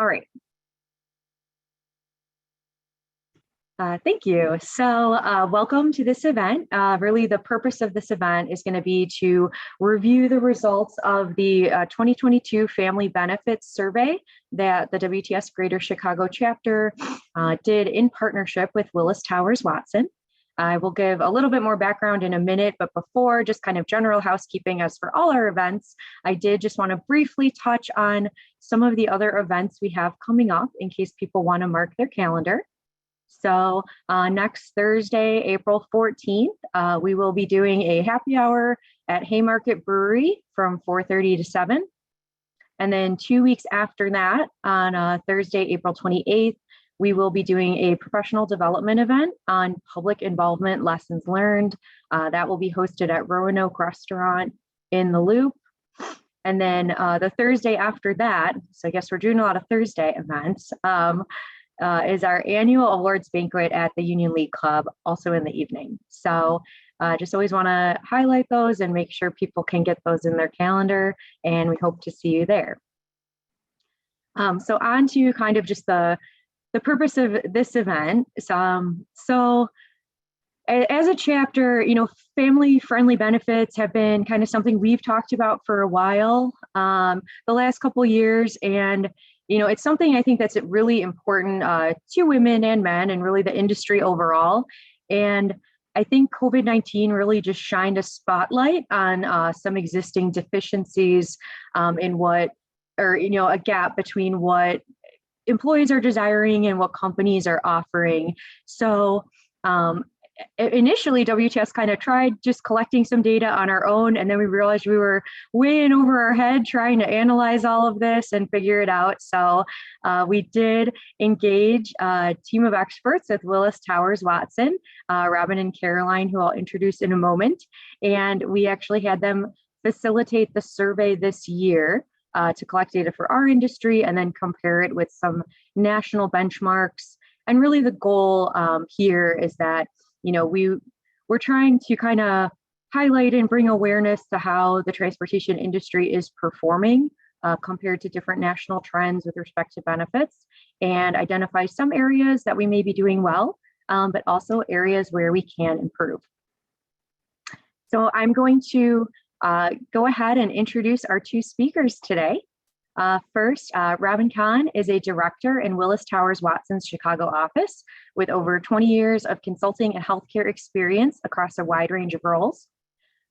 All right. Thank you. So welcome to this event. Really, the purpose of this event is going to be to review the results of the 2022 Family Benefits Survey that the WTS Greater Chicago chapter did in partnership with Willis Towers Watson. I will give a little bit more background in a minute, but before, just kind of general housekeeping as for all our events, I did just want to briefly touch on some of the other events we have coming up in case people want to mark their calendar. So next Thursday, April 14th, we will be doing a happy hour at Haymarket Brewery from 4:30 to 7. And then 2 weeks after that, on Thursday, April 28th, we will be doing a professional development event on public involvement lessons learned. That will be hosted at Roanoke Restaurant in the Loop. And then the Thursday after that, so I guess we're doing a lot of Thursday events, is our annual awards banquet at the Union League Club, also in the evening. So just always want to highlight those and make sure people can get those in their calendar, and we hope to see you there. So on to kind of just the purpose of this event. So as a chapter, family-friendly benefits have been kind of something we've talked about for a while, the last couple of years, and it's something I think that's really important to women and men and really the industry overall. And I think COVID-19 really just shined a spotlight on some existing deficiencies in a gap between what employees are desiring and what companies are offering. So initially, WTS kind of tried just collecting some data on our own, and then we realized we were way in over our head trying to analyze all of this and figure it out. So we did engage a team of experts with Willis Towers Watson, Robin and Caroline, who I'll introduce in a moment. And we actually had them facilitate the survey this year to collect data for our industry and then compare it with some national benchmarks. And really the goal here is that we're trying to kind of highlight and bring awareness to how the transportation industry is performing compared to different national trends with respect to benefits, and identify some areas that we may be doing well, but also areas where we can improve. So I'm going to go ahead and introduce our two speakers today. First, Robin Kahn is a director in Willis Towers Watson's Chicago office with over 20 years of consulting and healthcare experience across a wide range of roles.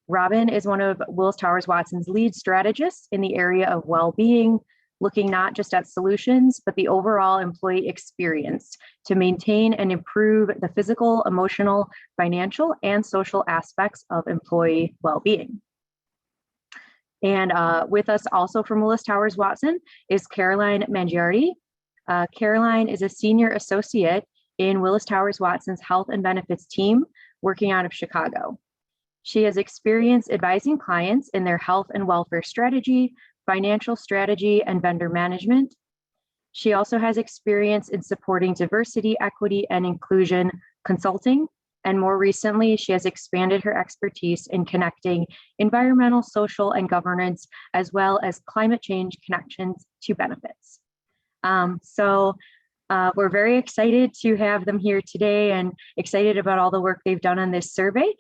Robin is one of Willis Towers Watson's lead strategists in the area of well-being, looking not just at solutions, but the overall employee experience to maintain and improve the physical, emotional, financial, and social aspects of employee well-being. And with us also from Willis Towers Watson is Caroline Mangiardi. Caroline is a senior associate in Willis Towers Watson's health and benefits team working out of Chicago. She has experience advising clients in their health and welfare strategy, financial strategy, and vendor management. She also has experience in supporting diversity, equity, and inclusion consulting. And more recently, she has expanded her expertise in connecting environmental, social, and governance, as well as climate change connections to benefits. So we're very excited to have them here today and excited about all the work they've done on this survey.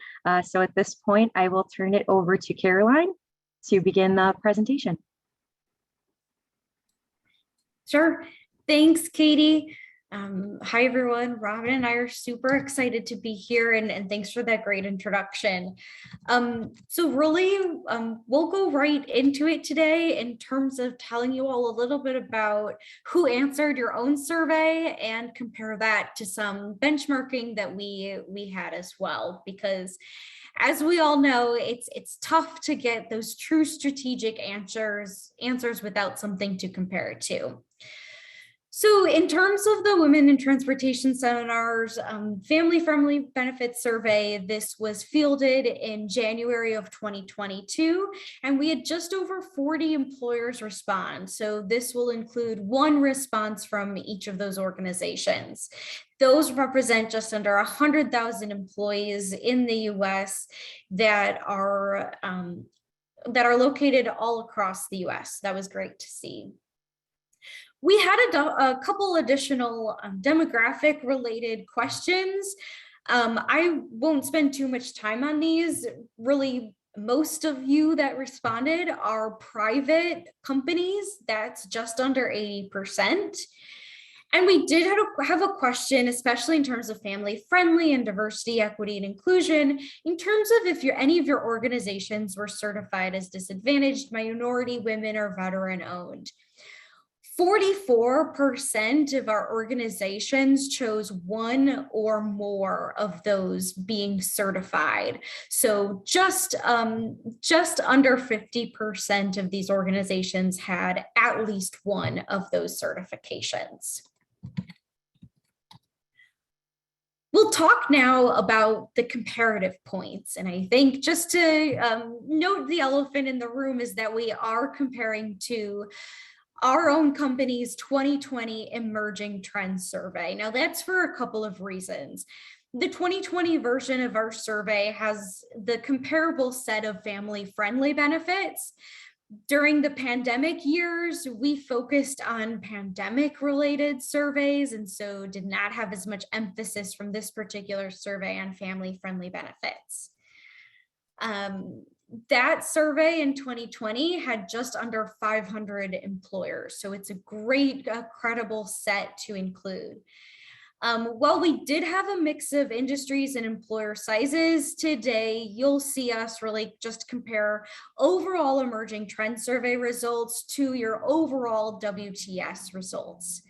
So at this point, I will turn it over to Caroline to begin the presentation. Sure. Thanks, Katie. Hi, everyone. Robin and I are super excited to be here, and thanks for that great introduction. So really, we'll go right into it today in terms of telling you all a little bit about who answered your own survey and compare that to some benchmarking that we had as well, because as we all know, it's tough to get those true strategic answers without something to compare it to. So in terms of the Women in Transportation Seminars Family-Friendly Benefits Survey, this was fielded in January of 2022, and we had just over 40 employers respond. So this will include one response from each of those organizations. Those represent just under 100,000 employees in the US that are located all across the US. That was great to see. We had a couple additional demographic related questions. I won't spend too much time on these. Really, most of you that responded are private companies. That's just under 80%. And we did have a question, especially in terms of family friendly and diversity, equity, and inclusion, in terms of if any of your organizations were certified as disadvantaged, minority, women, or veteran owned. 44% of our organizations chose one or more of those being certified. So just under 50% of these organizations had at least one of those certifications. We'll talk now about the comparative points. And I think just to note the elephant in the room is that we are comparing to our own company's 2020 Emerging Trends Survey. Now that's for a couple of reasons. The 2020 version of our survey has the comparable set of family-friendly benefits. During the pandemic years, we focused on pandemic-related surveys, and so did not have as much emphasis from this particular survey on family-friendly benefits. That survey in 2020 had just under 500 employers, so it's a great, credible set to include. While we did have a mix of industries and employer sizes, today you'll see us really just compare overall emerging trend survey results to your overall WTS results.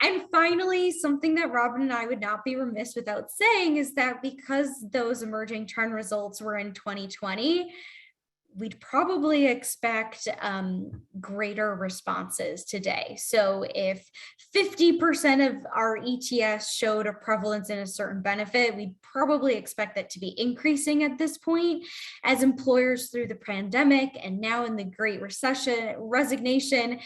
And finally, something that Robin and I would not be remiss without saying is that because those emerging trend results were in 2020, we'd probably expect greater responses today. So if 50% of our ETS showed a prevalence in a certain benefit, we'd probably expect that to be increasing at this point as employers through the pandemic and now in the Great Resignation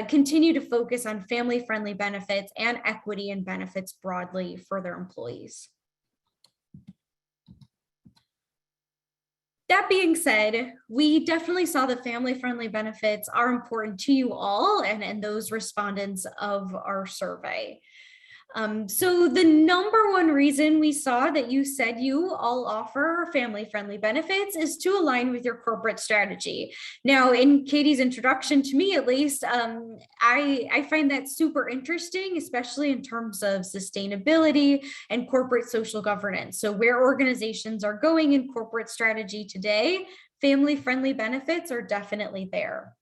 continue to focus on family-friendly benefits and equity and benefits broadly for their employees. That being said, we definitely saw the family-friendly benefits are important to you all and those respondents of our survey. So the number one reason we saw that you said you all offer family-friendly benefits is to align with your corporate strategy. Now, in Katie's introduction to me, at least, I find that super interesting, especially in terms of sustainability and corporate social governance. So where organizations are going in corporate strategy today, family-friendly benefits are definitely there.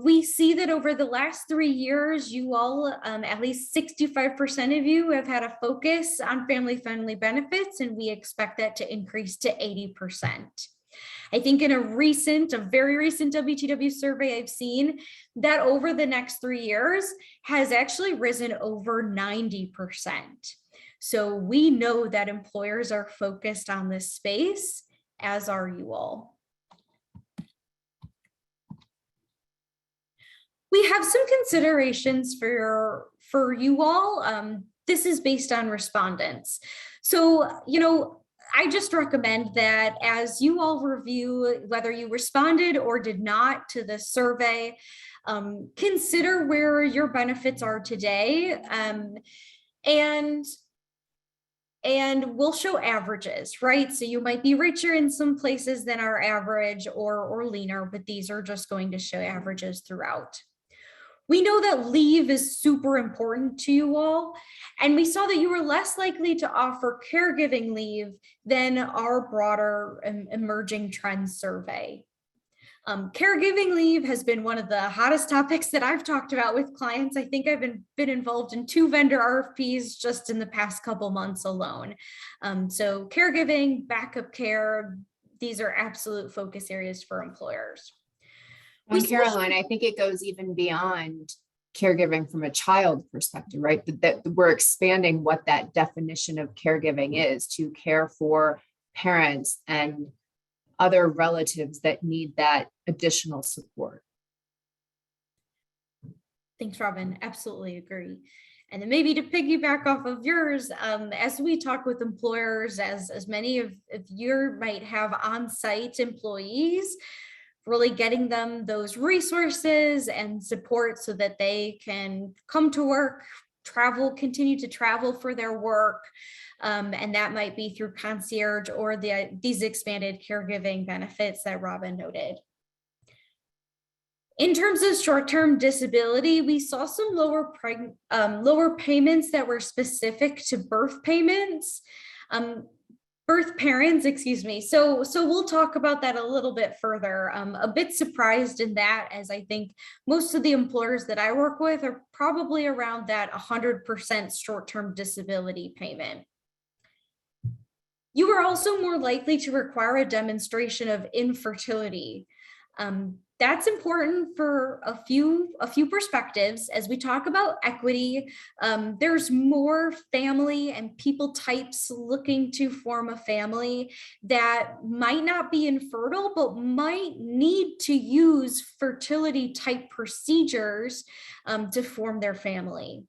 We see that over the last 3 years, you all, at least 65% of you have had a focus on family-friendly benefits, and we expect that to increase to 80%. I think in a very recent WTW survey I've seen that over the next 3 years has actually risen over 90%. So we know that employers are focused on this space, as are you all. We have some considerations for you all. This is based on respondents. So, I just recommend that as you all review whether you responded or did not to the survey, consider where your benefits are today. And we'll show averages, right? So you might be richer in some places than our average or leaner, but these are just going to show averages throughout. We know that leave is super important to you all, and we saw that you were less likely to offer caregiving leave than our broader emerging trends survey. Caregiving leave has been one of the hottest topics that I've talked about with clients. I think I've been involved in 2 vendor RFPs just in the past couple months alone. So caregiving, backup care, these are absolute focus areas for employers. Well, Caroline, I think it goes even beyond caregiving from a child perspective, right? That we're expanding what that definition of caregiving is to care for parents and other relatives that need that additional support. Thanks, Robin. Absolutely agree. And then maybe to piggyback off of yours, as we talk with employers, as many of you might have on-site employees, really getting them those resources and support so that they can come to work, continue to travel for their work. And that might be through concierge or these expanded caregiving benefits that Robin noted. In terms of short-term disability, we saw some lower payments that were specific to birth parents, excuse me. So we'll talk about that a little bit further. A bit surprised in that, as I think most of the employers that I work with are probably around that 100% short-term disability payment. You are also more likely to require a demonstration of infertility. That's important for a few perspectives. As we talk about equity, there's more family and people types looking to form a family that might not be infertile, but might need to use fertility type procedures to form their family.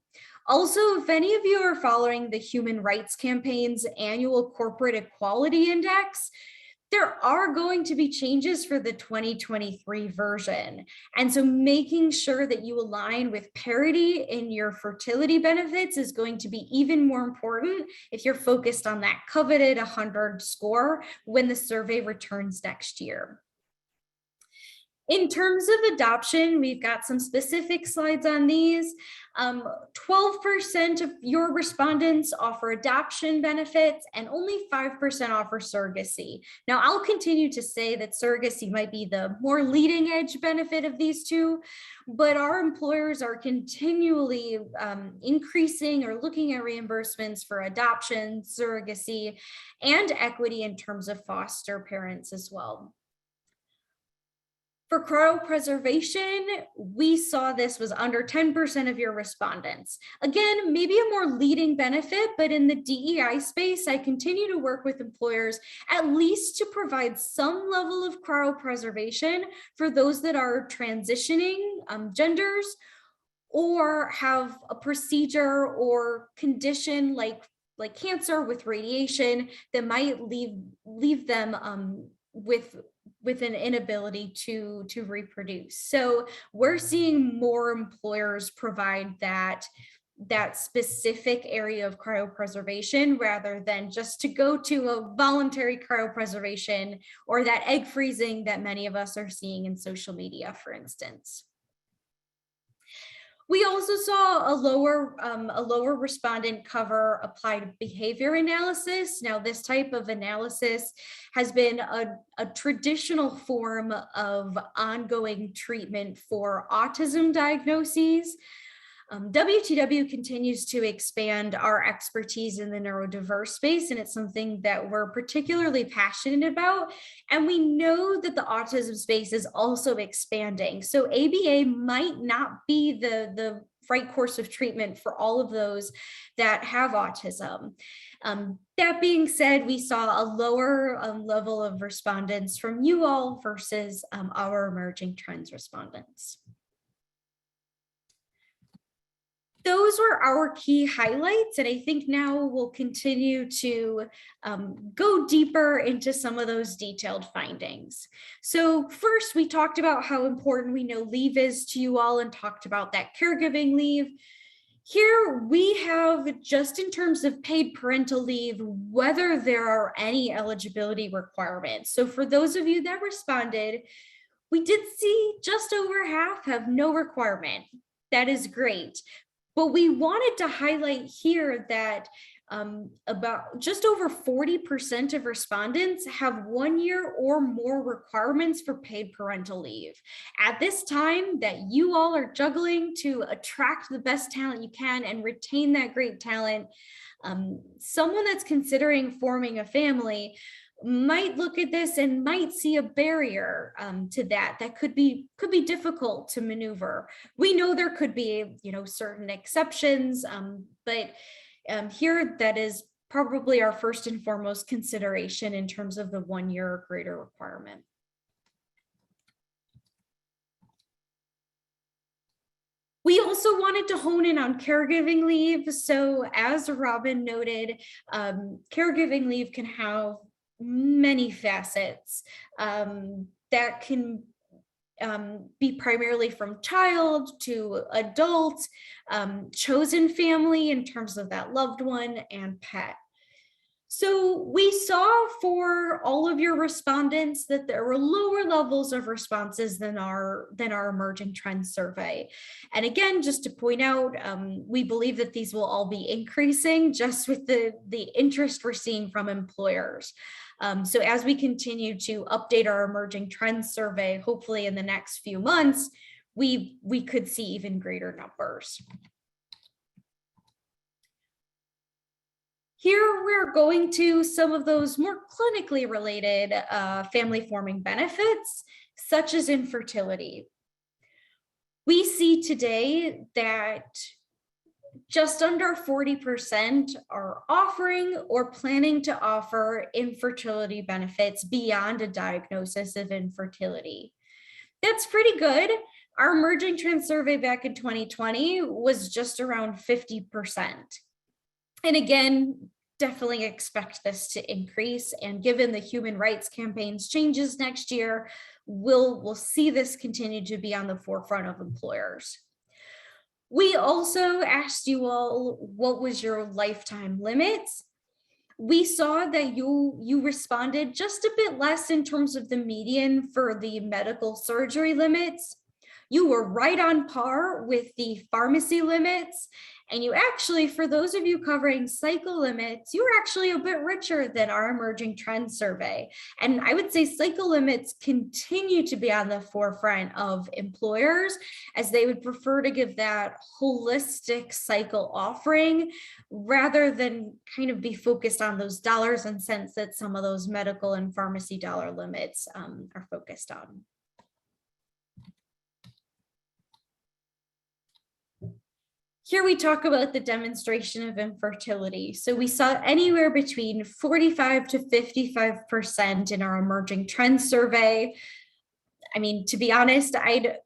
Also, if any of you are following the Human Rights Campaign's annual Corporate Equality Index, there are going to be changes for the 2023 version. And so making sure that you align with parity in your fertility benefits is going to be even more important if you're focused on that coveted 100 score when the survey returns next year. In terms of adoption, we've got some specific slides on these. 12% of your respondents offer adoption benefits and only 5% offer surrogacy. Now, I'll continue to say that surrogacy might be the more leading edge benefit of these two, but our employers are continually increasing or looking at reimbursements for adoption, surrogacy, and equity in terms of foster parents as well. For cryopreservation, we saw this was under 10% of your respondents. Again, maybe a more leading benefit, but in the DEI space, I continue to work with employers at least to provide some level of cryopreservation for those that are transitioning genders or have a procedure or condition like cancer with radiation that might leave them with an inability to reproduce. So we're seeing more employers provide that specific area of cryopreservation rather than just to go to a voluntary cryopreservation or that egg freezing that many of us are seeing in social media, for instance. We also saw a lower respondent cover applied behavior analysis. Now, this type of analysis has been a traditional form of ongoing treatment for autism diagnoses. WTW continues to expand our expertise in the neurodiverse space, and it's something that we're particularly passionate about. And we know that the autism space is also expanding. So ABA might not be the right course of treatment for all of those that have autism. That being said, we saw a lower level of respondents from you all versus our emerging trends respondents. Those were our key highlights, and I think now we'll continue to go deeper into some of those detailed findings. So first, we talked about how important we know leave is to you all and talked about that caregiving leave. Here we have, just in terms of paid parental leave, whether there are any eligibility requirements. So for those of you that responded, we did see just over half have no requirement. That is great. But we wanted to highlight here that about just over 40% of respondents have 1 year or more requirements for paid parental leave. At this time that you all are juggling to attract the best talent you can and retain that great talent, someone that's considering forming a family might look at this and might see a barrier to that could be difficult to maneuver. We know there could be, certain exceptions, but here that is probably our first and foremost consideration in terms of the 1 year or greater requirement. We also wanted to hone in on caregiving leave. So as Robin noted, caregiving leave can have many facets that can be primarily from child to adult, chosen family in terms of that loved one, and pet. So we saw for all of your respondents that there were lower levels of responses than our emerging trends survey. And again, just to point out, we believe that these will all be increasing just with the interest we're seeing from employers. So as we continue to update our emerging trends survey, hopefully in the next few months, we could see even greater numbers. Here we're going to some of those more clinically related family forming benefits, such as infertility. We see today that just under 40% are offering or planning to offer infertility benefits beyond a diagnosis of infertility. That's pretty good. Our emerging trends survey back in 2020 was just around 50%. And again, definitely expect this to increase. And given the human rights campaign's changes next year, we'll see this continue to be on the forefront of employers. We also asked you all, what was your lifetime limits? We saw that you responded just a bit less in terms of the median for the medical surgery limits. You were right on par with the pharmacy limits. And you actually, for those of you covering cycle limits, you were actually a bit richer than our emerging trends survey. And I would say cycle limits continue to be on the forefront of employers, as they would prefer to give that holistic cycle offering rather than kind of be focused on those dollars and cents that some of those medical and pharmacy dollar limits are focused on. Here we talk about the demonstration of infertility. So we saw anywhere between 45 to 55% in our emerging trends survey. I mean, to be honest, I'd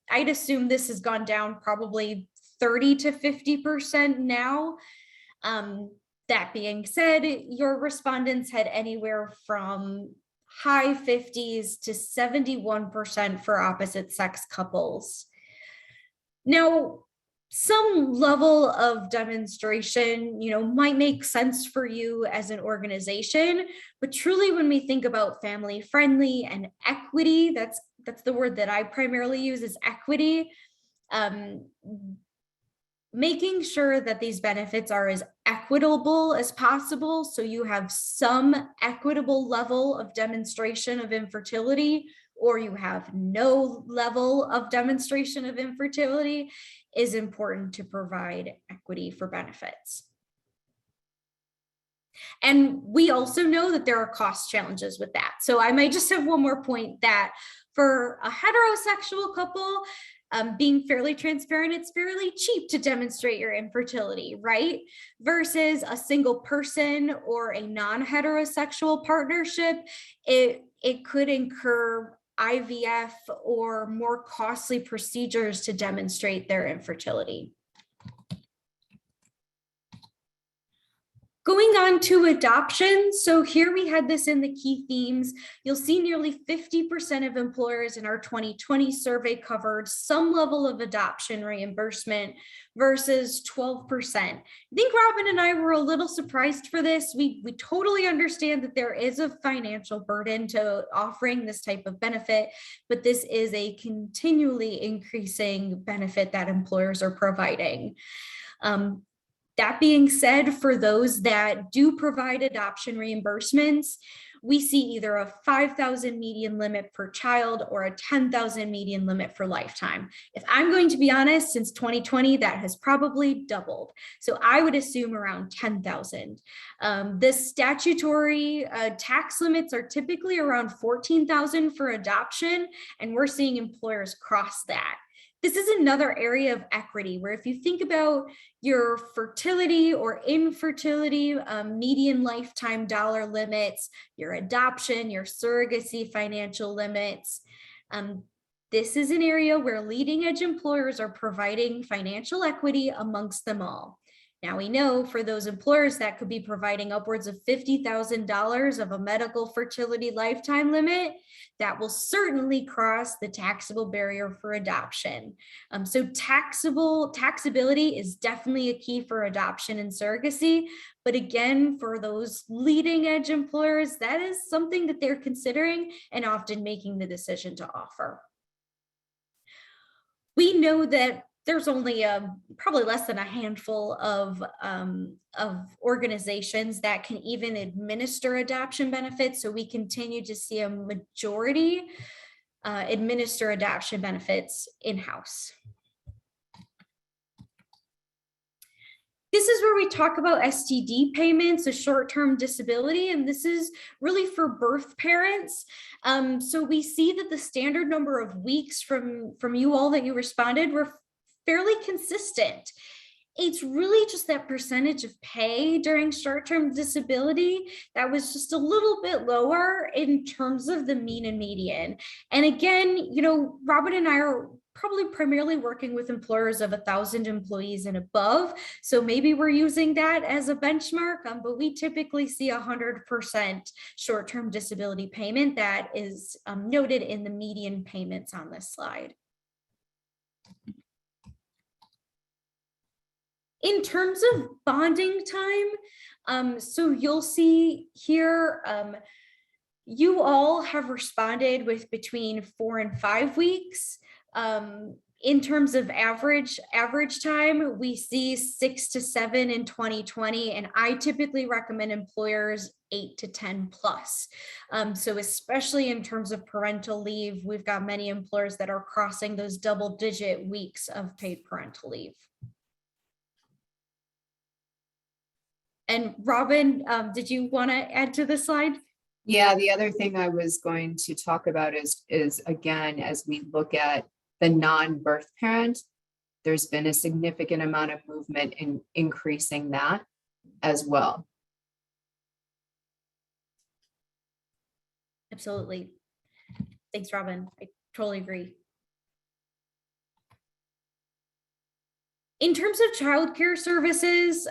assume this has gone down probably 30 to 50% now. That being said, your respondents had anywhere from high 50s to 71% for opposite sex couples. Now, some level of demonstration, might make sense for you as an organization, but truly when we think about family friendly and equity, that's the word that I primarily use, is equity. Making sure that these benefits are as equitable as possible, so you have some equitable level of demonstration of infertility, or you have no level of demonstration of infertility, is important to provide equity for benefits. And we also know that there are cost challenges with that. So I might just have one more point, that for a heterosexual couple, being fairly transparent, it's fairly cheap to demonstrate your infertility, right? Versus a single person or a non-heterosexual partnership, it could incur IVF or more costly procedures to demonstrate their infertility. Going on to adoption. So here we had this in the key themes. You'll see nearly 50% of employers in our 2020 survey covered some level of adoption reimbursement versus 12%. I think Robin and I were a little surprised for this. We totally understand that there is a financial burden to offering this type of benefit, but this is a continually increasing benefit that employers are providing. That being said, for those that do provide adoption reimbursements, we see either a 5,000 median limit per child or a 10,000 median limit for lifetime. If I'm going to be honest, since 2020, that has probably doubled. So I would assume around 10,000. The statutory tax limits are typically around 14,000 for adoption, and we're seeing employers cross that. This is another area of equity where if you think about your fertility or infertility, median lifetime dollar limits, your adoption, your surrogacy financial limits, this is an area where leading edge employers are providing financial equity amongst them all. Now we know for those employers that could be providing upwards of $50,000 of a medical fertility lifetime limit, that will certainly cross the taxable barrier for adoption. So taxability is definitely a key for adoption and surrogacy. But again, for those leading edge employers, that is something that they're considering and often making the decision to offer. We know that there's only probably less than a handful of organizations that can even administer adoption benefits. So we continue to see a majority administer adoption benefits in-house. This is where we talk about STD payments, a short-term disability, and this is really for birth parents. So we see that the standard number of weeks from you all that you responded were fairly consistent. It's really just that percentage of pay during short-term disability that was just a little bit lower in terms of the mean and median. And again, you know, Robin and I are probably primarily working with employers of 1,000 employees and above. So maybe we're using that as a benchmark, but we typically see 100% short-term disability payment that is noted in the median payments on this slide. In terms of bonding time, so you'll see here, you all have responded with between 4 and 5 weeks. In terms of average time, we see 6 to 7 in 2020, and I typically recommend employers 8 to 10 plus. So especially in terms of parental leave, we've got many employers that are crossing those double-digit weeks of paid parental leave. And Robin, did you want to add to this slide? Yeah, the other thing I was going to talk about is again, as we look at the non-birth parent, there's been a significant amount of movement in increasing that as well. Absolutely. Thanks, Robin. I totally agree. In terms of childcare services,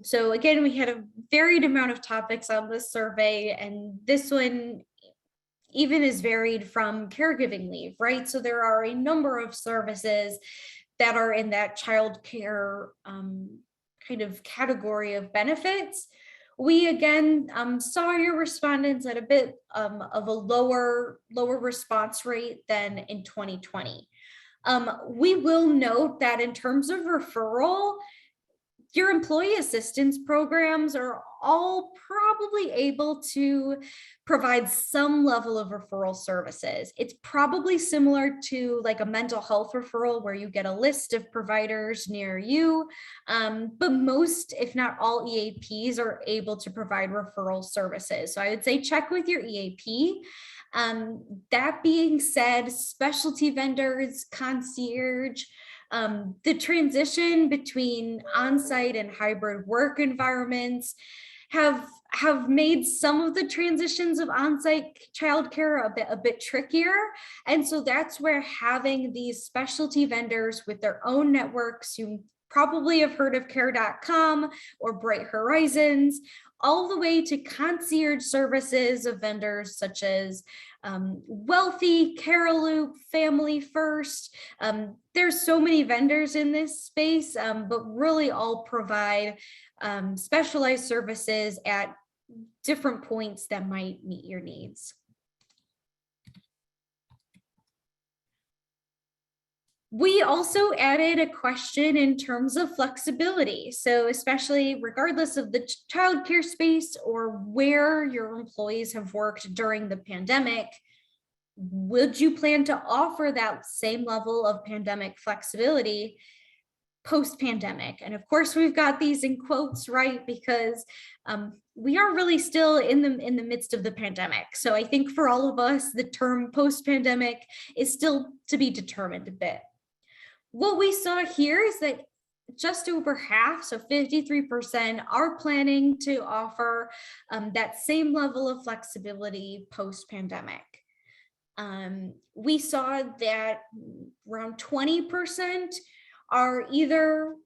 so again, we had a varied amount of topics on this survey, and this one even is varied from caregiving leave, right? So there are a number of services that are in that childcare kind of category of benefits. We again saw your respondents at a bit of a lower response rate than in 2020. We will note that in terms of referral, your employee assistance programs are all probably able to provide some level of referral services. It's probably similar to like a mental health referral where you get a list of providers near you, but most, if not all EAPs are able to provide referral services. So I would say check with your EAP. That being said, specialty vendors, concierge, the transition between on-site and hybrid work environments have made some of the transitions of on-site childcare a bit trickier. And so that's where having these specialty vendors with their own networks, you probably have heard of care.com or Bright Horizons, all the way to concierge services of vendors such as Wealthy, Caraloop, Family First. There's so many vendors in this space, but really all provide specialized services at different points that might meet your needs. We also added a question in terms of flexibility. So especially regardless of the childcare space or where your employees have worked during the pandemic, would you plan to offer that same level of pandemic flexibility post-pandemic? And of course, we've got these in quotes, right? Because we are really still in the midst of the pandemic. So I think for all of us, the term post-pandemic is still to be determined a bit. What we saw here is that just over half, so 53%, are planning to offer that same level of flexibility post-pandemic. We saw that around 20% are either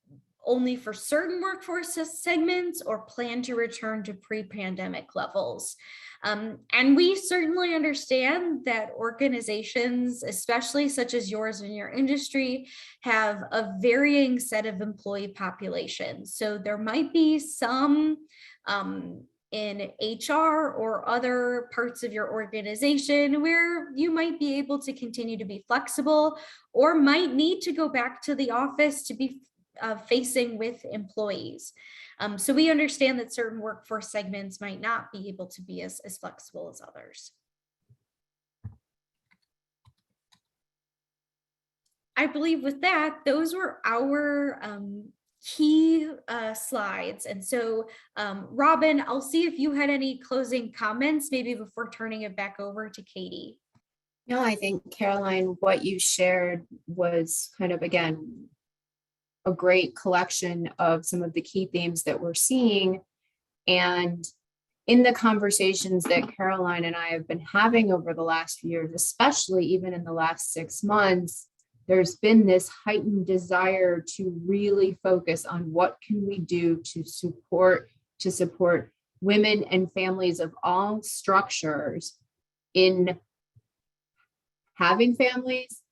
only for certain workforce segments or plan to return to pre-pandemic levels. And we certainly understand that organizations, especially such as yours in your industry, have a varying set of employee populations. So there might be some in HR or other parts of your organization where you might be able to continue to be flexible or might need to go back to the office to be facing with employees. So we understand that certain workforce segments might not be able to be as flexible as others. I believe with that, those were our key slides. And so, Robin, I'll see if you had any closing comments, maybe before turning it back over to Katie. No, I think, Caroline, what you shared was kind of, again, a great collection of some of the key themes that we're seeing. And in the conversations that Caroline and I have been having over the last few years, especially even in the last 6 months, there's been this heightened desire to really focus on what can we do to support women and families of all structures in having families,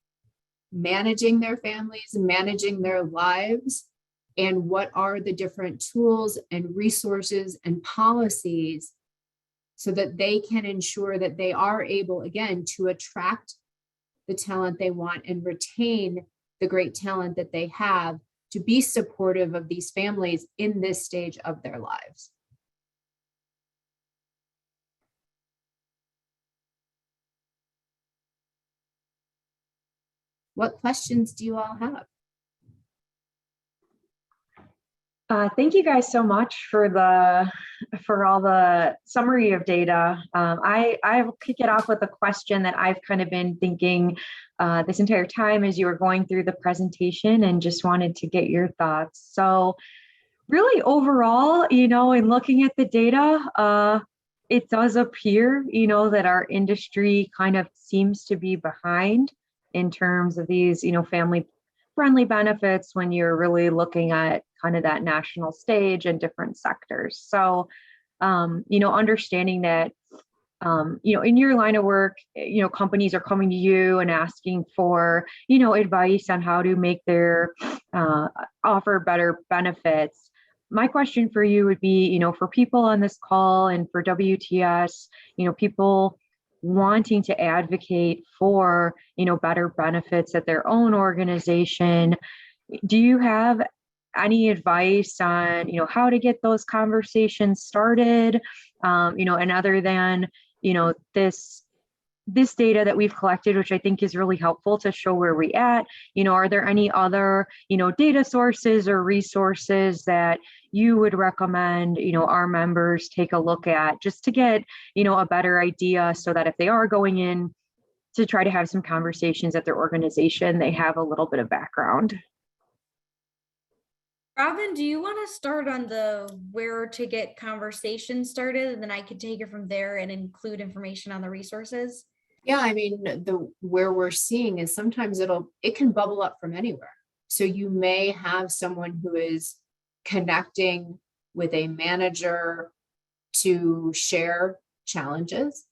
managing their families, managing their lives, and what are the different tools and resources and policies so that they can ensure that they are able, again, to attract the talent they want and retain the great talent that they have to be supportive of these families in this stage of their lives. What questions do you all have? Thank you guys so much for all the summary of data. I will kick it off with a question that I've kind of been thinking this entire time as you were going through the presentation, and just wanted to get your thoughts. So really overall, in looking at the data, it does appear, that our industry kind of seems to be behind in terms of these, family friendly benefits when you're really looking at kind of that national stage and different sectors. So, understanding that, in your line of work, companies are coming to you and asking for, advice on how to make their offer better benefits. My question for you would be, for people on this call and for WTS, people wanting to advocate for, better benefits at their own organization, do you have any advice on, how to get those conversations started? And other than, this data that we've collected, which I think is really helpful to show where we're at, are there any other, data sources or resources that you would recommend, our members take a look at just to get, a better idea so that if they are going in to try to have some conversations at their organization, they have a little bit of background? Robin, do you want to start on the where to get conversations started, and then I could take it from there and include information on the resources? Yeah, I mean, where we're seeing is sometimes it can bubble up from anywhere. So you may have someone who is connecting with a manager to share challenges,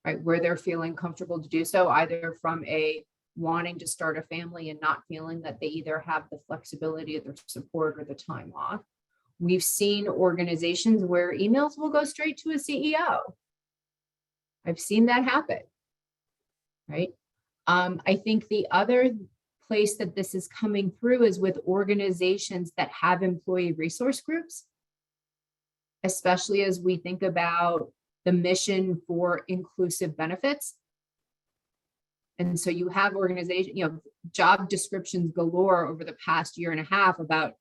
right, where they're feeling comfortable to do so, either from a wanting to start a family and not feeling that they either have the flexibility of the support or the time off. We've seen organizations where emails will go straight to a CEO. I've seen that happen, right? I think the other place that this is coming through is with organizations that have employee resource groups, especially as we think about the mission for inclusive benefits. And so you have organization, job descriptions galore over the past year and a half about,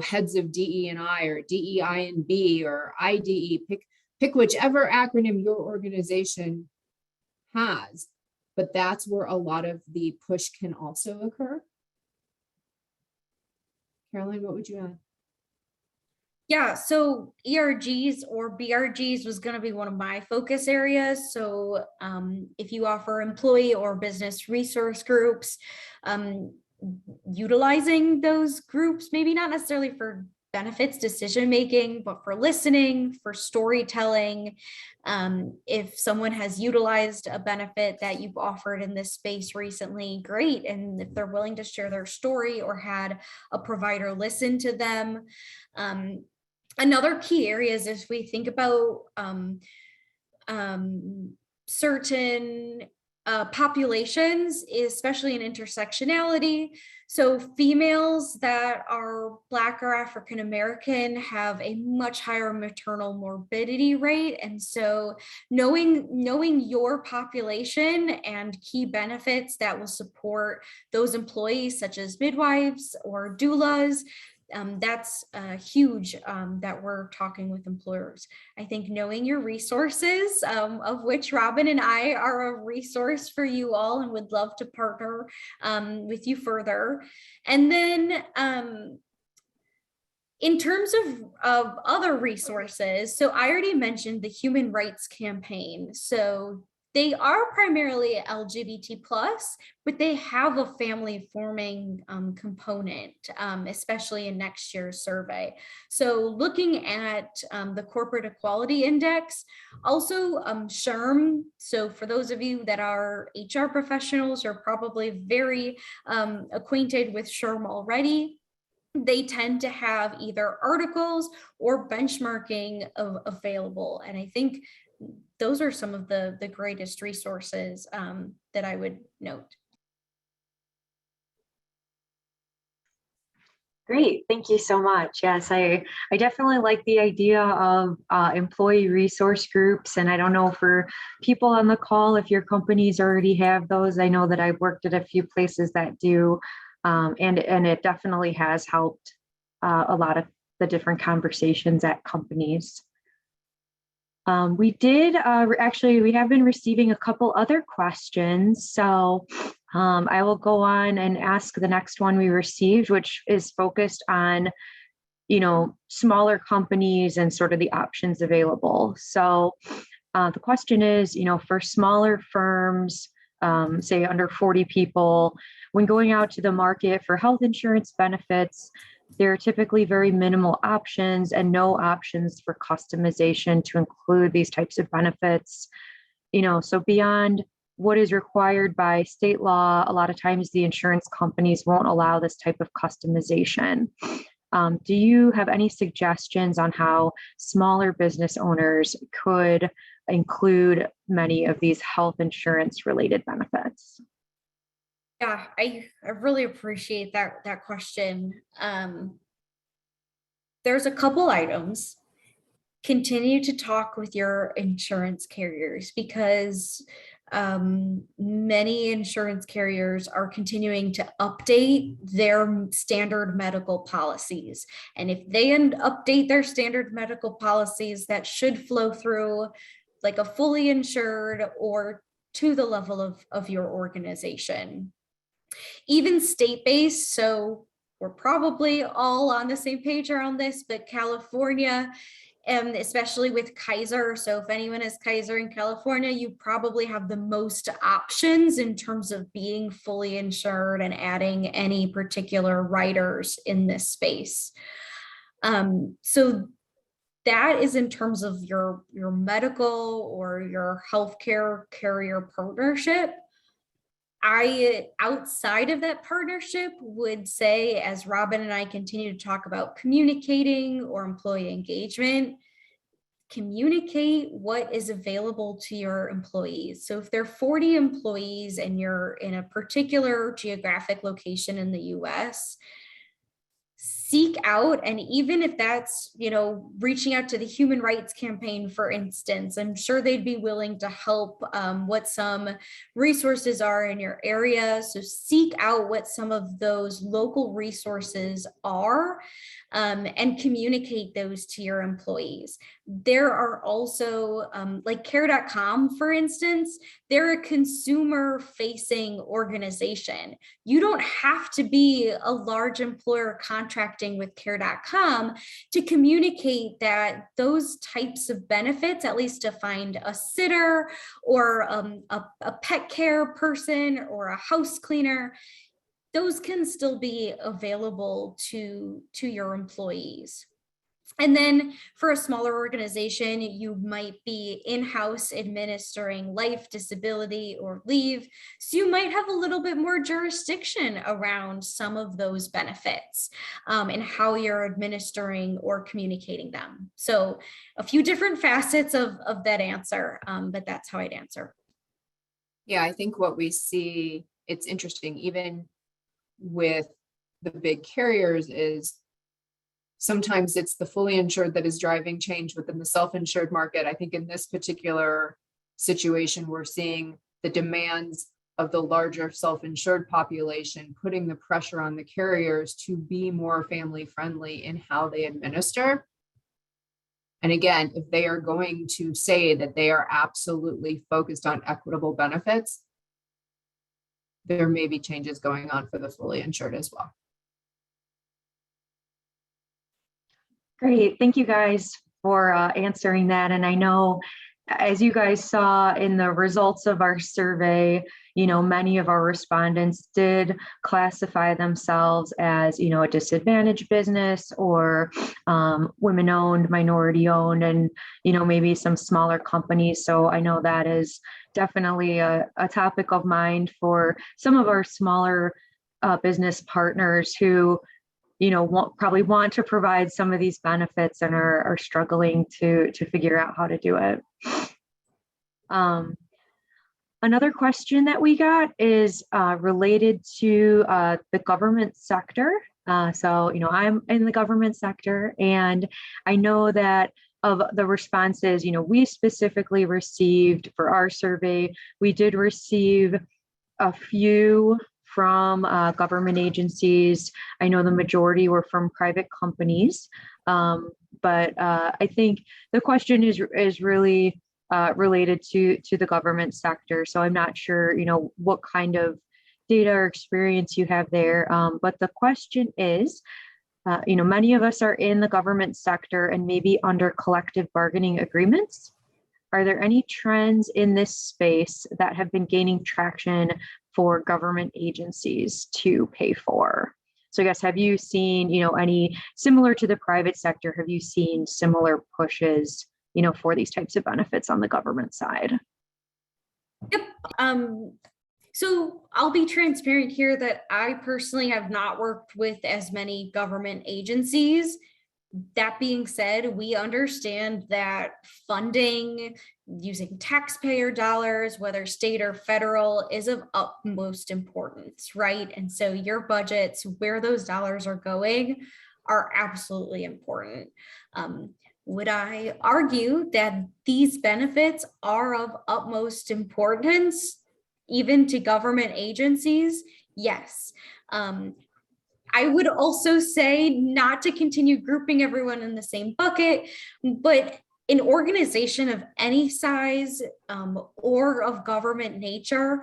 heads of DE&I or DEI and B or IDE, pick whichever acronym your organization has. But that's where a lot of the push can also occur. Caroline, what would you add? Yeah, so ERGs or BRGs was going to be one of my focus areas. So if you offer employee or business resource groups, utilizing those groups, maybe not necessarily for benefits decision making, but for listening, for storytelling. If someone has utilized a benefit that you've offered in this space recently, great. And if they're willing to share their story or had a provider listen to them. Another key area is if we think about certain populations, especially in intersectionality. So females that are Black or African American have a much higher maternal morbidity rate. And so knowing your population and key benefits that will support those employees, such as midwives or doulas, that's huge that we're talking with employers. I think knowing your resources, of which Robin and I are a resource for you all and would love to partner with you further. And then in terms of other resources, so I already mentioned the Human Rights Campaign. So they are primarily LGBT plus, but they have a family forming component, especially in next year's survey. So looking at the Corporate Equality Index, also SHRM. So for those of you that are HR professionals, are probably very acquainted with SHRM already. They tend to have either articles or benchmarking available. And I think those are some of the greatest resources that I would note. Great, thank you so much. Yes, I definitely like the idea of employee resource groups. And I don't know for people on the call, if your companies already have those. I know that I've worked at a few places that do, and it definitely has helped a lot of the different conversations at companies. We have been receiving a couple other questions. So I will go on and ask the next one we received, which is focused on, smaller companies and sort of the options available. So the question is, for smaller firms, say under 40 people, when going out to the market for health insurance benefits, there are typically very minimal options and no options for customization to include these types of benefits. So beyond what is required by state law, a lot of times the insurance companies won't allow this type of customization. Do you have any suggestions on how smaller business owners could include many of these health insurance related benefits? Yeah, I really appreciate that question. There's a couple items. Continue to talk with your insurance carriers, because many insurance carriers are continuing to update their standard medical policies. And if they update their standard medical policies, that should flow through like a fully insured or to the level of your organization. Even state-based, so we're probably all on the same page around this, but California, especially with Kaiser. So if anyone has Kaiser in California, you probably have the most options in terms of being fully insured and adding any particular riders in this space. So that is in terms of your medical or your healthcare carrier partnership. I, outside of that partnership, would say, as Robin and I continue to talk about communicating or employee engagement, communicate what is available to your employees. So if there are 40 employees and you're in a particular geographic location in the US, seek out, and even if that's, reaching out to the Human Rights Campaign, for instance, I'm sure they'd be willing to help what some resources are in your area. So seek out what some of those local resources are and communicate those to your employees. There are also like care.com, for instance, they're a consumer facing organization. You don't have to be a large employer contracting with care.com to communicate that those types of benefits, at least to find a sitter or a pet care person or a house cleaner, those can still be available to your employees. And then for a smaller organization, you might be in-house administering life, disability, or leave. So you might have a little bit more jurisdiction around some of those benefits and how you're administering or communicating them. So a few different facets of that answer, but that's how I'd answer. Yeah, I think what we see, it's interesting, even with the big carriers, is sometimes it's the fully insured that is driving change within the self-insured market. I think in this particular situation, we're seeing the demands of the larger self-insured population putting the pressure on the carriers to be more family friendly in how they administer. And again, if they are going to say that they are absolutely focused on equitable benefits, there may be changes going on for the fully insured as well. Great. Thank you guys for answering that. And I know, as you guys saw in the results of our survey, many of our respondents did classify themselves as, a disadvantaged business or women-owned, minority-owned, and, maybe some smaller companies. So I know that is definitely a topic of mind for some of our smaller business partners who probably want to provide some of these benefits and are struggling to figure out how to do it. Another question that we got is related to the government sector. So, I'm in the government sector, and I know that of the responses, we specifically received for our survey, we did receive a few from government agencies. I know the majority were from private companies, but I think the question is really related to the government sector. So I'm not sure, what kind of data or experience you have there. But the question is, many of us are in the government sector and maybe under collective bargaining agreements. Are there any trends in this space that have been gaining traction for government agencies to pay for? So I guess, have you seen, any similar to the private sector, have you seen similar pushes, for these types of benefits on the government side? Yep. So I'll be transparent here that I personally have not worked with as many government agencies. That being said, we understand that funding using taxpayer dollars, whether state or federal, is of utmost importance, right? And so your budgets, where those dollars are going, are absolutely important. Would I argue that these benefits are of utmost importance, even to government agencies? Yes. I would also say, not to continue grouping everyone in the same bucket, but an organization of any size or of government nature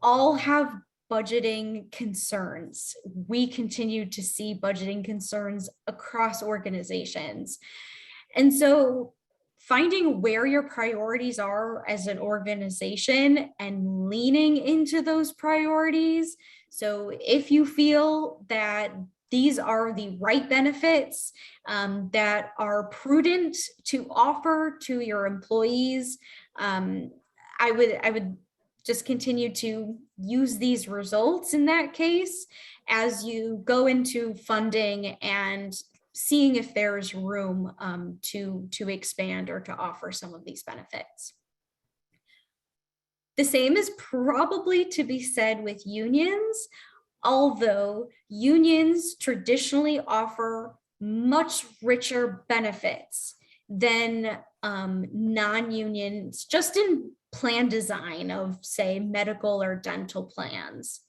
all have budgeting concerns. We continue to see budgeting concerns across organizations. And so finding where your priorities are as an organization and leaning into those priorities. So if you feel that these are the right benefits that are prudent to offer to your employees, I would just continue to use these results in that case as you go into funding and seeing if there's room to expand or to offer some of these benefits. The same is probably to be said with unions, although unions traditionally offer much richer benefits than non-unions, just in plan design of, say, medical or dental plans.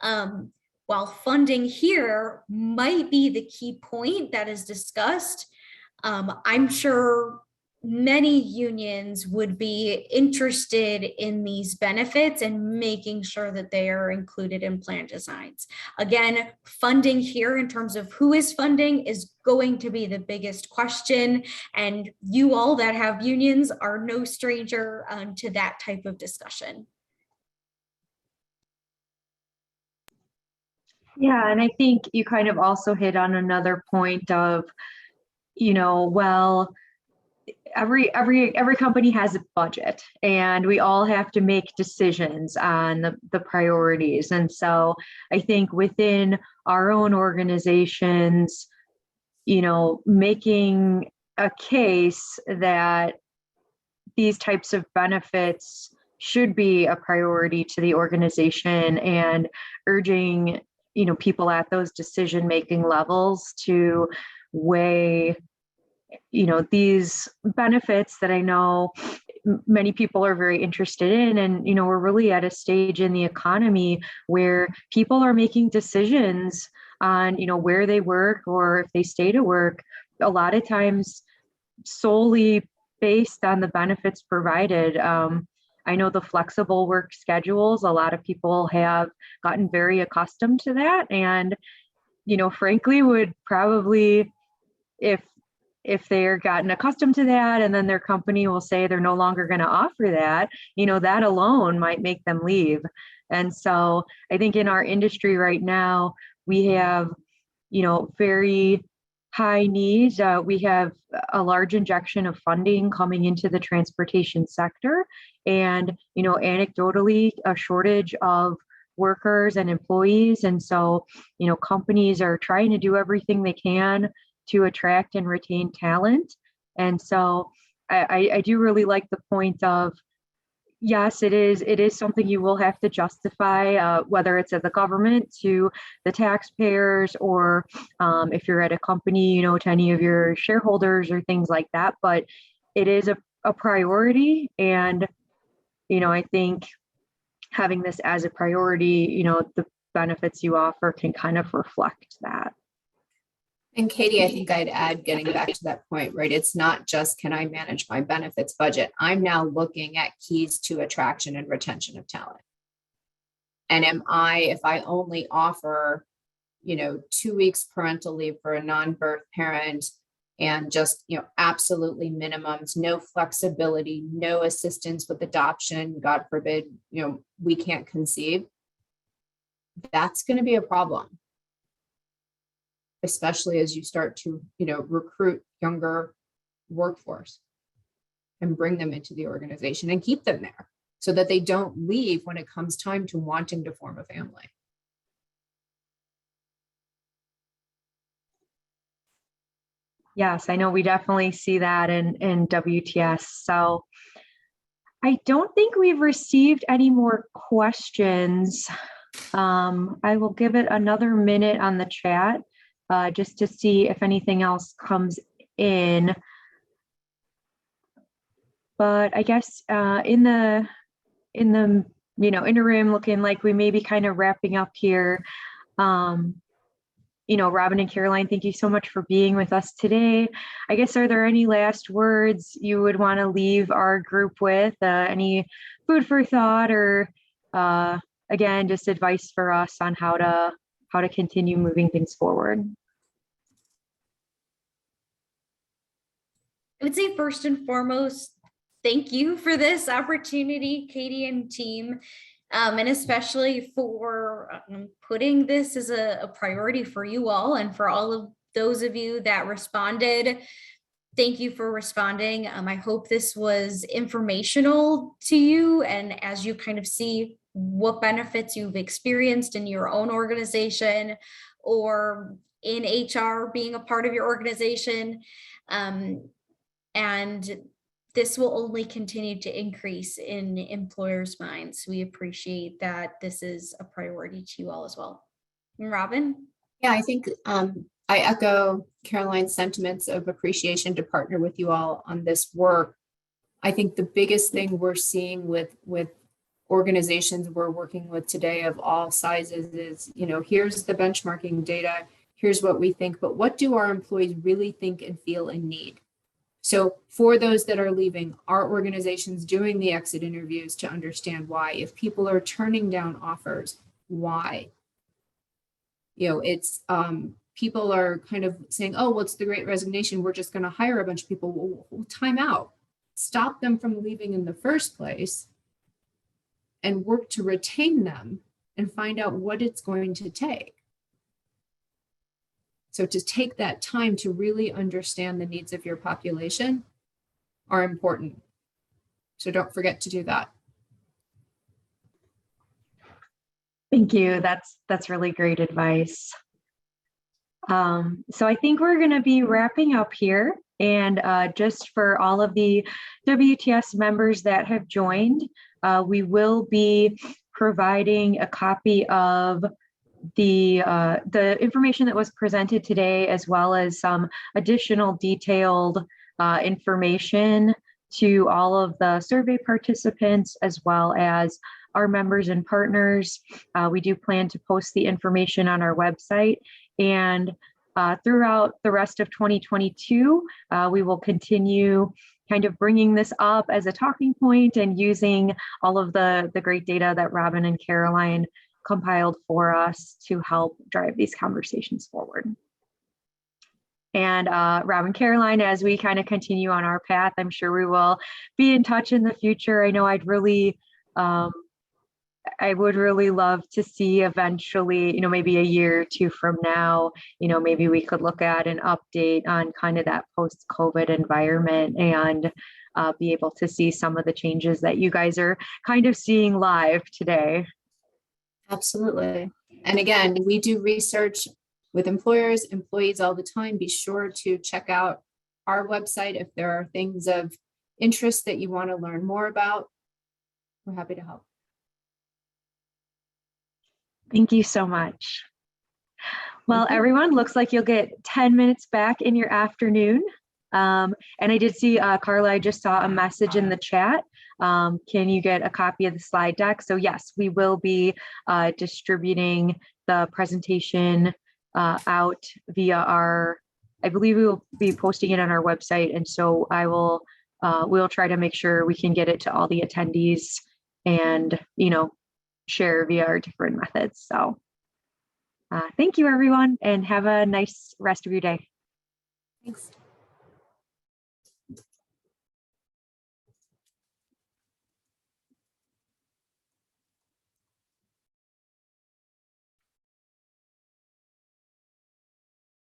While funding here might be the key point that is discussed, I'm sure many unions would be interested in these benefits and making sure that they are included in plan designs. Again, funding here in terms of who is funding is going to be the biggest question, and you all that have unions are no stranger to that type of discussion. Yeah, and I think you kind of also hit on another point of, well, every company has a budget, and we all have to make decisions on the priorities. And so I think within our own organizations, making a case that these types of benefits should be a priority to the organization, and urging people at those decision making levels to weigh these benefits that I know many people are very interested in. And we're really at a stage in the economy where people are making decisions on where they work, or if they stay to work, a lot of times solely based on the benefits provided. I know the flexible work schedules, a lot of people have gotten very accustomed to that, and frankly would probably, if they're gotten accustomed to that and then their company will say they're no longer going to offer that, that alone might make them leave. And so I think in our industry right now, we have very high needs. We have a large injection of funding coming into the transportation sector, and anecdotally a shortage of workers and employees. And so companies are trying to do everything they can to attract and retain talent. And so I do really like the point of, yes, it is something you will have to justify, whether it's at the government to the taxpayers, or if you're at a company, to any of your shareholders or things like that. But it is a priority. And, I think having this as a priority, the benefits you offer can kind of reflect that. And Katie, I think I'd add, getting back to that point, right? It's not just, can I manage my benefits budget? I'm now looking at keys to attraction and retention of talent. And if I only offer, 2 weeks parental leave for a non-birth parent, and just, absolutely minimums, no flexibility, no assistance with adoption, God forbid, we can't conceive, that's going to be a problem. Especially as you start to, recruit younger workforce and bring them into the organization and keep them there so that they don't leave when it comes time to wanting to form a family. Yes, I know we definitely see that in WTS. So I don't think we've received any more questions. I will give it another minute on the chat. Just to see if anything else comes in. But I guess in the interim, looking like we may be kind of wrapping up here. Robin and Caroline, thank you so much for being with us today. I guess, are there any last words you would want to leave our group with? Any food for thought, or again, just advice for us on how to continue moving things forward? I would say first and foremost, thank you for this opportunity, Katie and team, and especially for putting this as a priority for you all, and for all of those of you that responded. Thank you for responding. I hope this was informational to you, and as you kind of see what benefits you've experienced in your own organization or in HR being a part of your organization. And this will only continue to increase in employers' minds. We appreciate that this is a priority to you all as well. And Robin? Yeah, I think I echo Caroline's sentiments of appreciation to partner with you all on this work. I think the biggest thing we're seeing with organizations we're working with today of all sizes is, here's the benchmarking data, here's what we think, but what do our employees really think and feel and need? So for those that are leaving, our organization's doing the exit interviews to understand why. If people are turning down offers, why? It's people are kind of saying, oh, well, it's the great resignation, we're just going to hire a bunch of people. Well, time out. Stop them from leaving in the first place and work to retain them and find out what it's going to take. So to take that time to really understand the needs of your population are important. So don't forget to do that. Thank you. That's really great advice. So I think we're going to be wrapping up here. And just for all of the WTS members that have joined, we will be providing a copy of the information that was presented today, as well as some additional detailed information to all of the survey participants, as well as our members and partners. We do plan to post the information on our website, and throughout the rest of 2022, we will continue kind of bringing this up as a talking point and using all of the great data that Robin and Caroline compiled for us to help drive these conversations forward. And Robin, Caroline, as we kind of continue on our path, I'm sure we will be in touch in the future. I know I would really love to see eventually, maybe a year or two from now, maybe we could look at an update on kind of that post-COVID environment and be able to see some of the changes that you guys are kind of seeing live today. Absolutely. And again, we do research with employers, employees all the time. Be sure to check out our website if there are things of interest that you want to learn more about. We're happy to help. Thank you so much. Well, everyone, looks like you'll get 10 minutes back in your afternoon. And I did see, Carla, I just saw a message in the chat. Can you get a copy of the slide deck? So yes, we will be distributing the presentation out via I believe we will be posting it on our website. And so we'll try to make sure we can get it to all the attendees and, share via our different methods. So thank you, everyone, and have a nice rest of your day. Thanks.